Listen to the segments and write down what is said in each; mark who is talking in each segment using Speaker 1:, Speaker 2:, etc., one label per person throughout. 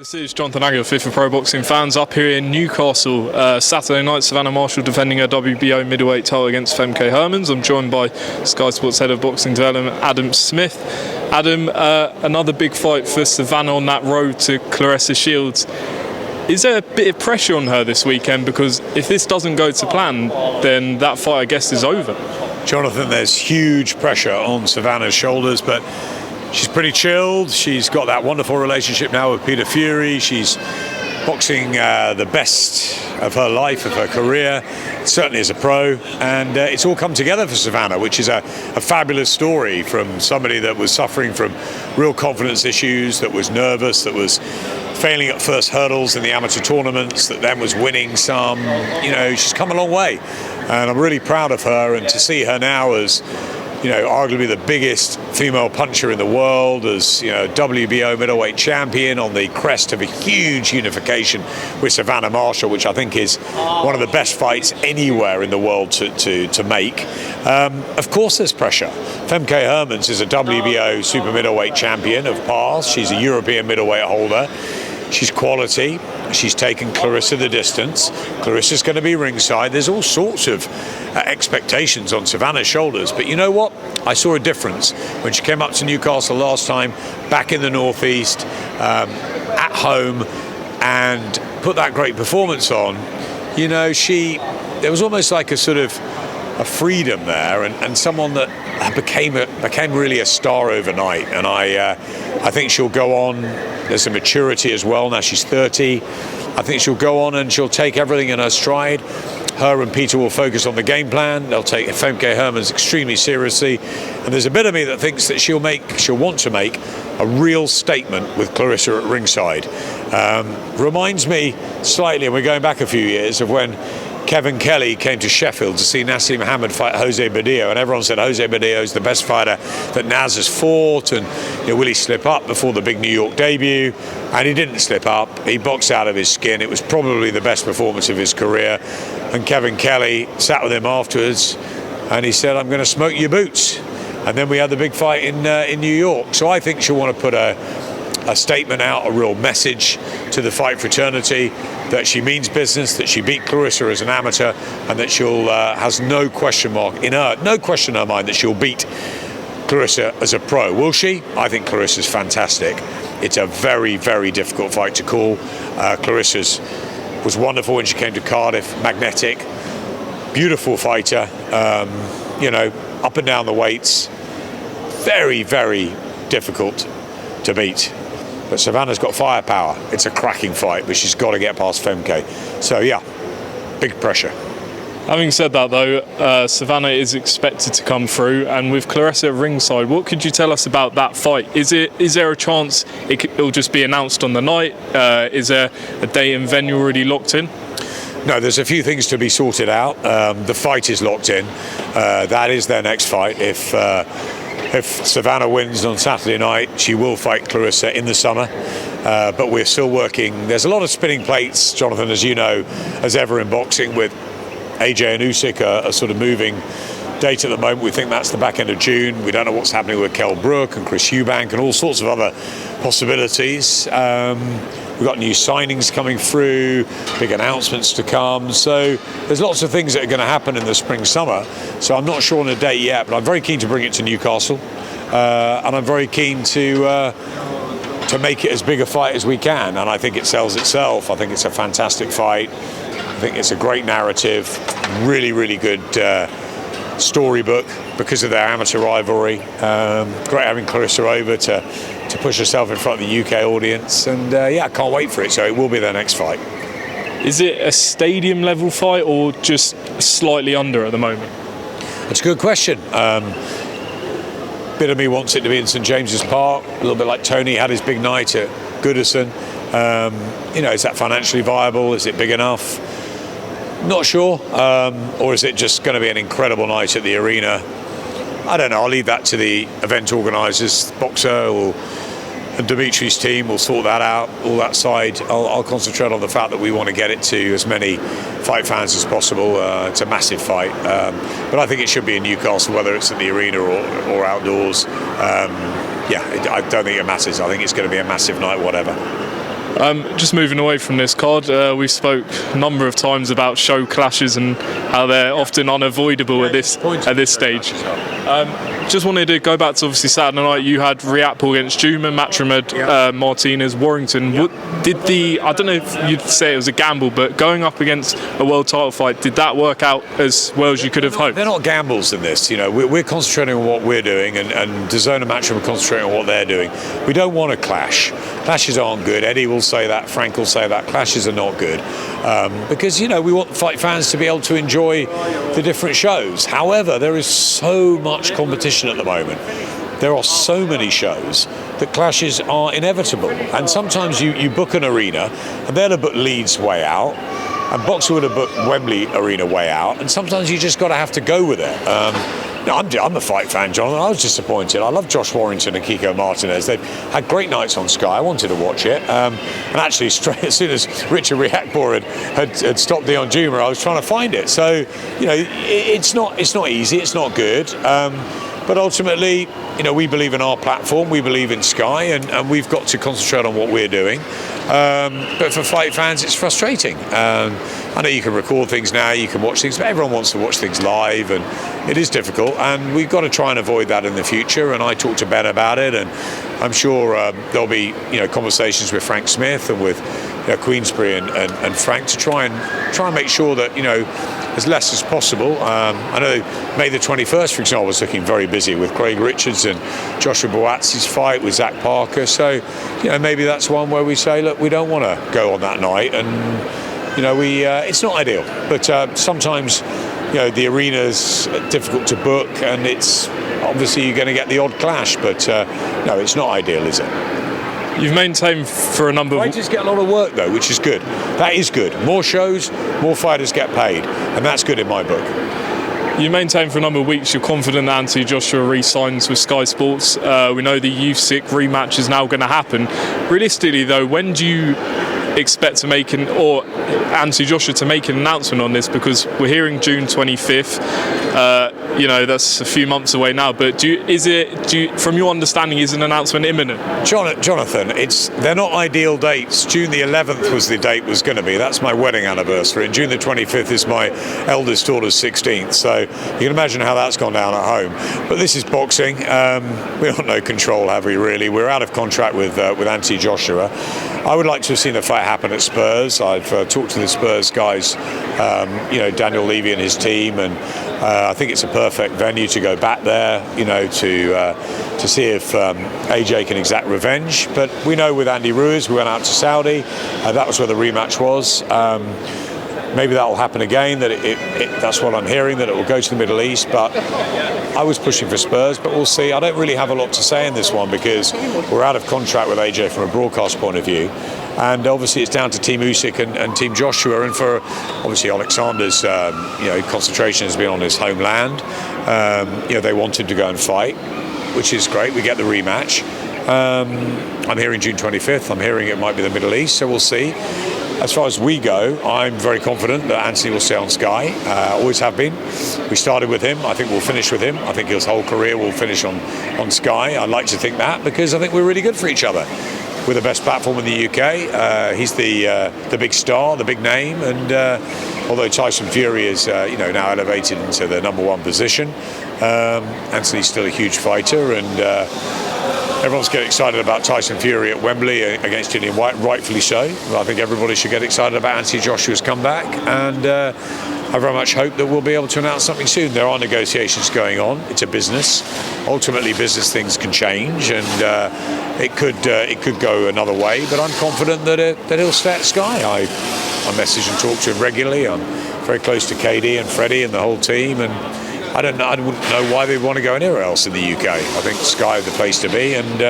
Speaker 1: This is Jonathan Agger, Fit for Pro Boxing fans, up here in Newcastle. Saturday night, Savannah Marshall defending her WBO middleweight title against Femke Hermans. I'm joined by Sky Sports Head of Boxing Development, Adam Smith. Adam, another big fight for Savannah on that road to Claressa Shields. Is there a bit of pressure on her this weekend? Because if this doesn't go to plan, then that fight, I guess, is over.
Speaker 2: Jonathan, there's huge pressure on Savannah's shoulders, but she's pretty chilled. She's got that wonderful relationship now with Peter Fury. She's boxing the best of her life, of her career, certainly as a pro. And it's all come together for Savannah, which is a fabulous story from somebody that was suffering from real confidence issues, that was nervous, that was failing at first hurdles in the amateur tournaments, that then was winning some. You know, she's come a long way. And I'm really proud of her, and to see her now as, you know, arguably the biggest female puncher in the world, as, you know, WBO middleweight champion on the crest of a huge unification with Savannah Marshall, which I think is one of the best fights anywhere in the world to make. Of course there's pressure. Femke Hermans is a WBO super middleweight champion of past. She's a European middleweight holder. She's quality. She's taken Claressa the distance. Clarissa's going to be ringside. There's all sorts of expectations on Savannah's shoulders. But you know what? I saw a difference when she came up to Newcastle last time, back in the Northeast, at home, and put that great performance on. You know, there was almost like a sort of a freedom there, and someone that became really a star overnight. And I think she'll go on. There's some maturity as well. Now she's 30. I think she'll go on and she'll take everything in her stride. Her and Peter will focus on the game plan. They'll take Femke Hermans extremely seriously. And there's a bit of me that thinks that she'll want to make a real statement with Claressa at ringside. Reminds me slightly, and we're going back a few years, of when Kevin Kelly came to Sheffield to see Nassim Muhammad fight Jose Badillo, and everyone said Jose Badillo is the best fighter that Naz has fought, and, you know, will he slip up before the big New York debut? And he didn't slip up. He boxed out of his skin. It was probably the best performance of his career. And Kevin Kelly sat with him afterwards, and he said, "I'm going to smoke your boots." And then we had the big fight in New York. So I think she'll want to put a statement out, a real message to the fight fraternity that she means business, that she beat Claressa as an amateur, and that she'll has no question in her mind that she'll beat Claressa as a pro. Will she? I think Clarissa's fantastic. It's a very, very difficult fight to call. Clarissa's was wonderful when she came to Cardiff, magnetic, beautiful fighter, you know, up and down the weights, very, very difficult to beat. But Savannah's got firepower. It's a cracking fight, but she's got to get past Femke. So yeah, big pressure.
Speaker 1: Having said that though, Savannah is expected to come through, and with Claressa at ringside, what could you tell us about that fight? Is there a chance it'll just be announced on the night? Is there a date and venue already locked in?
Speaker 2: No, there's a few things to be sorted out. The fight is locked in. That is their next fight. If Savannah wins on Saturday night, she will fight Claressa in the summer. But we're still working. There's a lot of spinning plates, Jonathan, as you know, as ever in boxing, with AJ and Usyk are sort of moving date at the moment. We think that's the back end of June. We don't know what's happening with Kell Brook and Chris Eubank and all sorts of other possibilities. We've got new signings coming through, big announcements to come. So there's lots of things that are going to happen in the spring, summer. So I'm not sure on a date yet, but I'm very keen to bring it to Newcastle. And I'm very keen to make it as big a fight as we can. And I think it sells itself. I think it's a fantastic fight. I think it's a great narrative, really, really good storybook because of their amateur rivalry. Great having Claressa over to push herself in front of the UK audience, and yeah, I can't wait for it. So it will be their next fight.
Speaker 1: Is it a stadium level fight or just slightly under at the moment?
Speaker 2: That's a good question. Bit of me wants it to be in St James's Park, a little bit like Tony had his big night at Goodison. You know, is that financially viable? Is it big enough? Not sure. Or is it just going to be an incredible night at the arena? I don't know. I'll leave that to the event organisers, Boxer and Dimitri's team will sort that out, all that side. I'll concentrate on the fact that we want to get it to as many fight fans as possible. It's a massive fight. But I think it should be in Newcastle, whether it's at the arena or outdoors. I don't think it matters. I think it's going to be a massive night, whatever.
Speaker 1: Just moving away from this card, we spoke a number of times about show clashes and how they're often unavoidable at this stage. Just wanted to go back to obviously Saturday night. You had Riapol against Juma, Matchroom had Martinez, Warrington. I don't know if you'd say it was a gamble, but going up against a world title fight, did that work out as well as you could have hoped?
Speaker 2: They're not gambles in this. We're concentrating on what we're doing, and DAZN and Matchroom are concentrating on what they're doing. We don't want a clash. Clashes aren't good. Eddie will say that. Frank will say that. Clashes are not good because we want fight fans to be able to enjoy the different shows. However, there is so much competition at the moment. There are so many shows that clashes are inevitable, and sometimes you book an arena and they'll have booked Leeds way out, and Boxer would have booked Wembley Arena way out, and sometimes you just got to have to go with it. I'm a fight fan, Jonathan. I was disappointed. I love Josh Warrington and Kiko Martinez. They've had great nights on Sky. I wanted to watch it. And actually, straight as soon as Richard Riakporhe had stopped Dion Juma, I was trying to find it. So, it's not easy. It's not good. But ultimately, we believe in our platform. We believe in Sky, and we've got to concentrate on what we're doing. But for fight fans, it's frustrating. I know you can record things now, you can watch things, but everyone wants to watch things live, and it is difficult. And we've got to try and avoid that in the future. And I talked to Ben about it, and I'm sure there'll be conversations with Frank Smith and with Queensberry and Frank to try and make sure that as less as possible. I know May the 21st, for example, was looking very busy with Craig Richards and Joshua Buatsi's fight with Zach Parker. So, maybe that's one where we say, look, we don't want to go on that night, and it's not ideal. But sometimes, the arena's difficult to book, and it's obviously you're going to get the odd clash. But no, it's not ideal, is it?
Speaker 1: You've maintained for a number of...
Speaker 2: Fighters get a lot of work, though, which is good. That is good. More shows, more fighters get paid, and that's good in my book.
Speaker 1: You maintain for a number of weeks you're confident that Anthony Joshua re-signs with Sky Sports. We know the Usyk rematch is now going to happen. Realistically, though, when do you expect to make Anthony Joshua to make an announcement on this? Because we're hearing June 25th. That's a few months away now. But from your understanding, is an announcement imminent?
Speaker 2: Jonathan, they're not ideal dates. June the 11th was the date was going to be. That's my wedding anniversary, and June the 25th is my eldest daughter's 16th. So you can imagine how that's gone down at home. But this is boxing. We got no control, have we? Really, we're out of contract with Anthony Joshua. I would like to have seen the fight happen at Spurs. I've talked to the Spurs guys, Daniel Levy and his team, and I think it's a perfect venue to go back there, to see if AJ can exact revenge. But we know with Andy Ruiz, we went out to Saudi, that was where the rematch was. Maybe that will happen again, that's what I'm hearing, that it will go to the Middle East. But I was pushing for Spurs, but we'll see. I don't really have a lot to say in this one because we're out of contract with AJ from a broadcast point of view. And obviously it's down to Team Usyk and Team Joshua. And for obviously Oleksandr's concentration has been on his homeland. They wanted to go and fight, which is great. We get the rematch. I'm hearing June 25th. I'm hearing it might be the Middle East, so we'll see. As far as we go, I'm very confident that Anthony will stay on Sky. Always have been. We started with him. I think we'll finish with him. I think his whole career will finish on Sky. I'd like to think that because I think we're really good for each other. We're the best platform in the UK. He's the big star, the big name, and although Tyson Fury is now elevated into the number one position, Anthony's still a huge fighter, and everyone's getting excited about Tyson Fury at Wembley against Dillian White, rightfully so. I think everybody should get excited about Anthony Joshua's comeback, and I very much hope that we'll be able to announce something soon. There are negotiations going on. It's a business. Ultimately, business things can change, and it could go another way. But I'm confident that he'll stay at Sky. I message and talk to him regularly. I'm very close to KD and Freddie and the whole team, and I wouldn't know why they'd want to go anywhere else in the UK. I think Sky is the place to be, and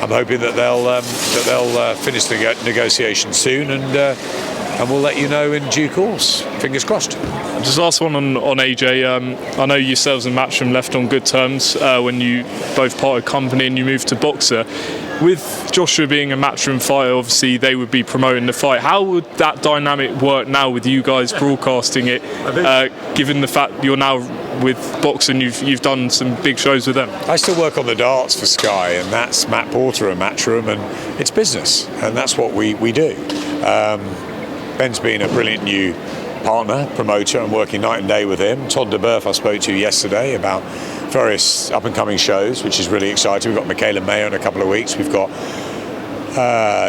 Speaker 2: I'm hoping that they'll finish the negotiations soon, and we'll let you know in due course. Fingers crossed.
Speaker 1: Just last one on AJ. I know yourselves and Matchroom left on good terms when you both parted company and you moved to Boxer. With Joshua being a Matchroom fighter, obviously they would be promoting the fight. How would that dynamic work now with you guys broadcasting it, given the fact you're now with boxing, you've done some big shows with them.
Speaker 2: I still work on the darts for Sky, and that's Matt Porter and Matchroom, and it's business, and that's what we do. Ben's been a brilliant new partner, promoter. I'm working night and day with him. Todd DeBurf I spoke to yesterday about various up-and-coming shows, which is really exciting. We've got Michaela Mayer in a couple of weeks. We've got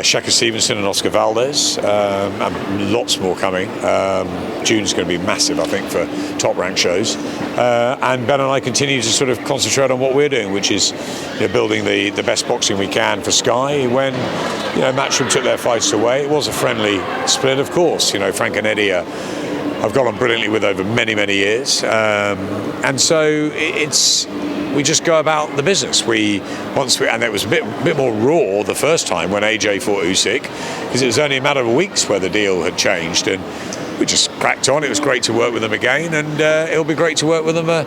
Speaker 2: Shakur Stevenson and Oscar Valdez, and lots more coming. June's going to be massive, I think, for top-ranked shows. And Ben and I continue to sort of concentrate on what we're doing, which is building the best boxing we can for Sky. When Matchroom took their fights away, it was a friendly split, of course. Frank and Eddie I've got on brilliantly with over many, many years. And so we just go about the business. And it was a bit more raw the first time when AJ fought Usyk, because it was only a matter of weeks where the deal had changed, and we just cracked on. It was great to work with them again, and it'll be great to work with them a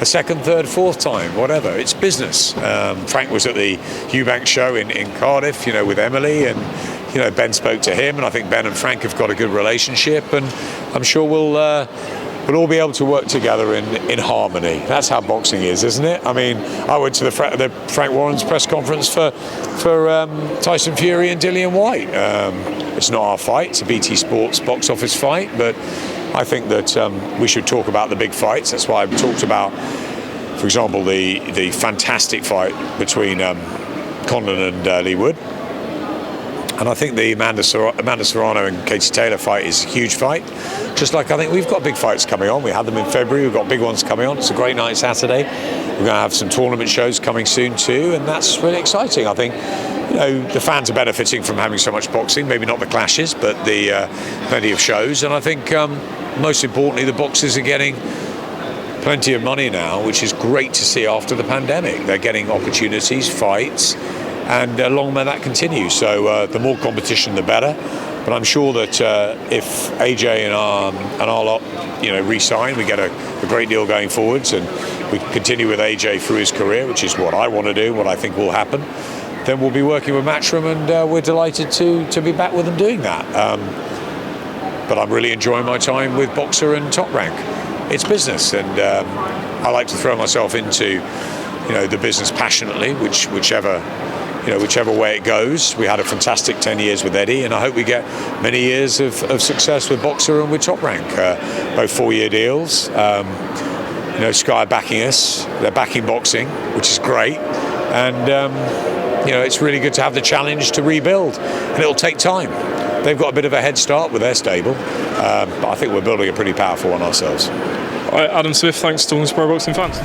Speaker 2: second, third, fourth time, whatever. It's business. Frank was at the Eubank show in Cardiff, with Emily, and Ben spoke to him, and I think Ben and Frank have got a good relationship, and I'm sure we'll all be able to work together in harmony. That's how boxing is, isn't it? I mean, I went to the Frank Warren's press conference for Tyson Fury and Dillian White. It's not our fight, it's a BT Sports box office fight, but I think that we should talk about the big fights. That's why I've talked about, for example, the fantastic fight between Condon and Lee Wood. And I think the Amanda Serrano and Katie Taylor fight is a huge fight. Just like I think we've got big fights coming on. We had them in February, we've got big ones coming on. It's a great night Saturday. We're going to have some tournament shows coming soon too, and that's really exciting. I think the fans are benefiting from having so much boxing, maybe not the clashes, but the plenty of shows. And I think most importantly, the boxers are getting plenty of money now, which is great to see after the pandemic. They're getting opportunities, fights, and long may that continue. So the more competition, the better. But I'm sure that if AJ and our lot, re-sign, we get a great deal going forwards, and we continue with AJ through his career, which is what I want to do, what I think will happen. Then we'll be working with Matchroom, and we're delighted to be back with them doing that. But I'm really enjoying my time with Boxer and Top Rank. It's business, and I like to throw myself into the business passionately, whichever way it goes. We had a fantastic 10 years with Eddie, and I hope we get many years of success with Boxer and with Top Rank. Both 4-year deals. Sky backing us. They're backing boxing, which is great. And it's really good to have the challenge to rebuild, and it'll take time. They've got a bit of a head start with their stable, but I think we're building a pretty powerful one ourselves.
Speaker 1: All right, Adam Smith, thanks to all the Pro Boxing fans.